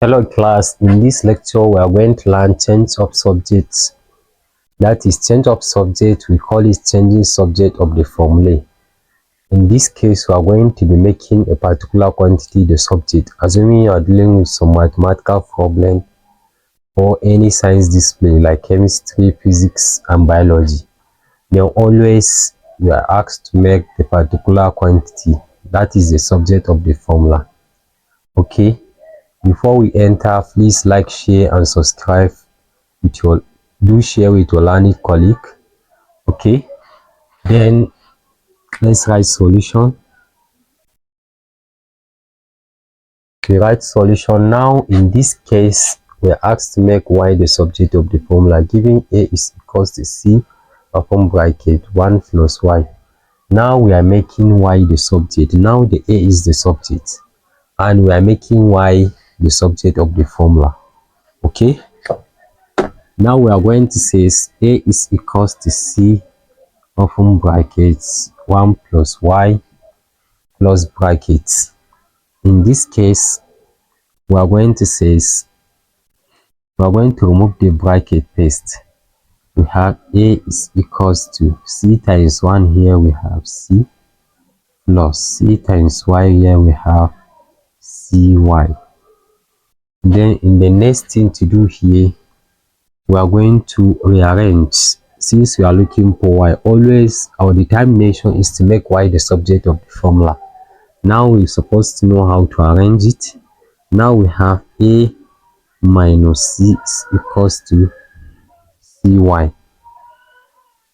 Hello class, in this lecture we are going to learn change of subjects. That is, change of subject, we call it changing subject of the formula. In this case, we are going to be making a particular quantity the subject, assuming you are dealing with some mathematical problem or any science discipline like chemistry, physics and biology. Then always you are asked to make the particular quantity, that is the subject of the formula. Okay. Before we enter, please like, share and subscribe with your share with your learning colleague. Okay, then let's write solution. We write solution. Now in this case we are asked to make y the subject of the formula, giving a is equals to c upon bracket 1 plus y. Now we are making y the subject. Now the a is the subject and we are making y the subject of the formula. Okay, now we are going to say a is equals to c open brackets 1 plus y plus brackets. In this case we are going to say we are going to remove the bracket first. We have a is equals to c times 1, here we have c, plus c times y, here we have cy. Then in the next thing to do here, we are going to rearrange. Since we are looking for y, always our determination is to make y the subject of the formula. Now we're supposed to know how to arrange it. Now we have a minus c is equals to cy.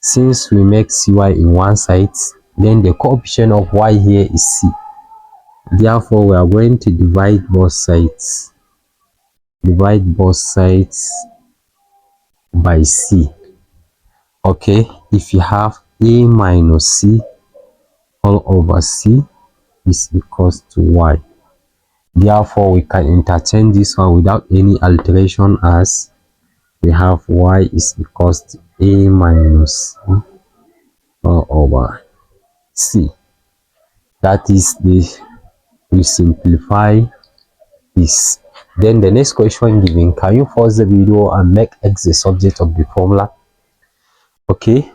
Since we make cy in one side, then the coefficient of y here is c. Therefore we are going to divide both sides. Divide both sides by c. Okay, if you have a minus c all over c is equals to y. Therefore we can interchange this one without any alteration, as we have y is equals to a minus c all over c. That is we simplify this. Then the next question given, can you pause the video and make x the subject of the formula? Okay,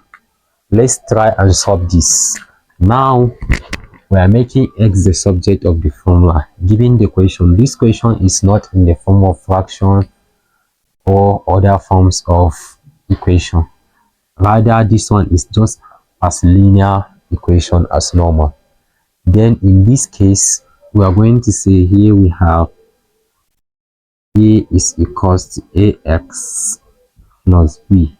let's try and solve this. Now we are making x the subject of the formula given the question. This question is not in the form of fraction or other forms of equation. Rather, this one is just as linear equation as normal. Then in this case we are going to say here we have a is equals to ax plus b.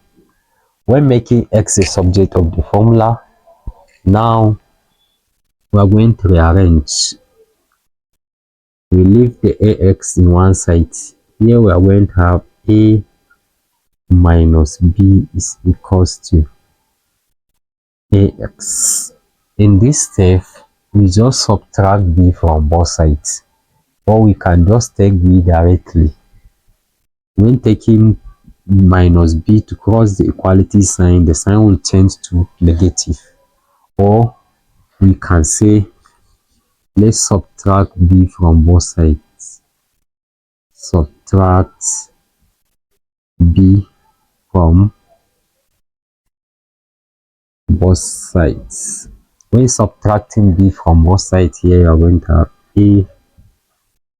When making x the subject of the formula, now we are going to rearrange. We leave the ax in one side. Here we are going to have a minus b is equals to ax. In this step we just subtract b from both sides, or we can just take b directly. When taking minus b to cross the equality sign, the sign will change to negative. Or we can say, let's subtract b from both sides. Subtract b from both sides. When subtracting b from both sides, here you are going to have a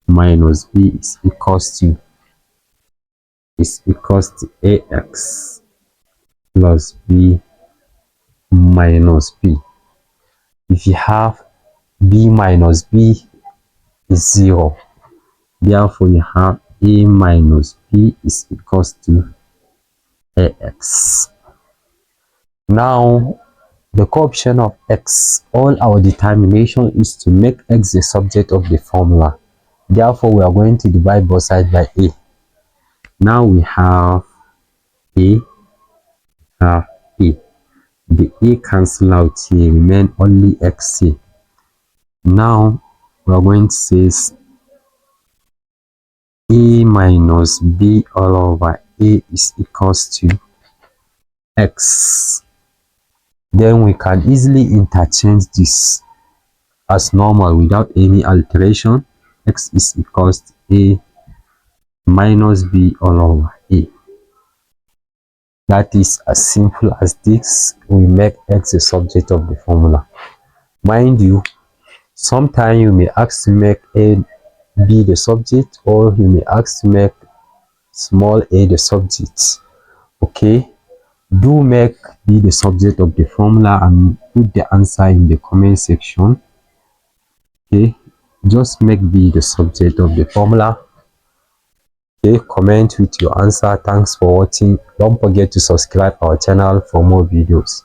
minus b is equals to ax plus b minus b. If you have b minus b is 0, therefore you have a minus b is equals to ax. Now the coefficient of x, all our determination is to make x the subject of the formula. Therefore we are going to divide both sides by a. Now we have a, the a cancel out here, remain only x here. Now we are going to say a minus b all over a is equals to x. Then we can easily interchange this as normal without any alteration. X is equals to a minus b all over a. That is as simple as this. We make x the subject of the formula. Mind you, sometimes you may ask to make a be the subject, or you may ask to make small a the subject. Okay, do make be the subject of the formula and put the answer in the comment section. Okay, just make be the subject of the formula. Okay, comment with your answer. Thanks for watching. Don't forget to subscribe our channel for more videos.